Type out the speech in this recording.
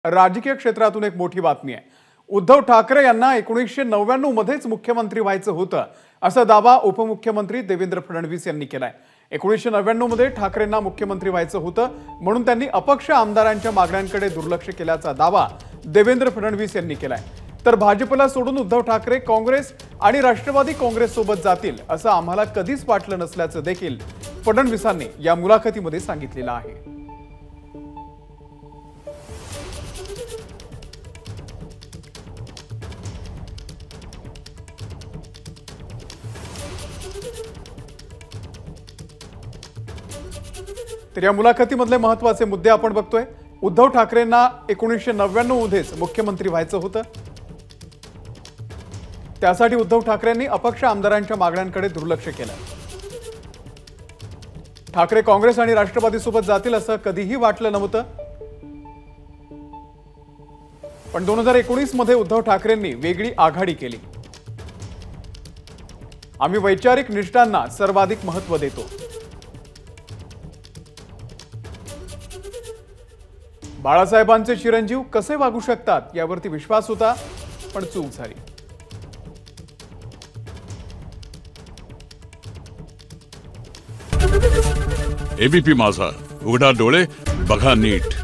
राजकीय क्षेत्रातून एक मोठी बातमी आहे। उद्धव ठाकरे यांना 1999 मध्येच मुख्यमंत्री व्हायचं होतं असा दावा उपमुख्यमंत्री देवेंद्र फडणवीस यांनी केलाय। 1999 मध्ये ठाकरेंना मुख्यमंत्री व्हायचं होतं म्हणून त्यांनी अपक्ष आमदारांच्या मागण्यांकडे दुर्लक्ष केल्याचा दावा देवेंद्र फडणवीस यांनी केलाय। तर भाजपला सोडून उद्धव ठाकरे काँग्रेस आणि राष्ट्रवादी काँग्रेस सोबत जातील असं आम्हाला कधीच वाटलं नसल्याचं देखील फडणवीसांनी या मुलाखतीमध्ये सांगितलेलं आहे। तर या मुलाखतीमधले महत्त्वाचे मुद्दे आपण बघतोय। उद्धव ठाकरेंना 1999 मध्येच मुख्यमंत्री व्हायचं होतं, त्यासाठी उद्धव ठाकरेंनी अपक्ष आमदारांच्या मागण्यांकडे दुर्लक्ष केलं। ठाकरे काँग्रेस आणि राष्ट्रवादी सोबत जातील असं कधीही वाटलं नव्हतं, पण 2019 मध्ये उद्धव ठाकरेंनी वेगळी आघाडी केली। आम्ही वैचारिक निष्ठांना सर्वाधिक महत्त्व देतो। बाळासाहेबांचे चिरंजीव कसे वागू शकतात यावरती विश्वास होता, पण चूक झाली। एबीपी माझा, उघडा डोळे बघा नीट।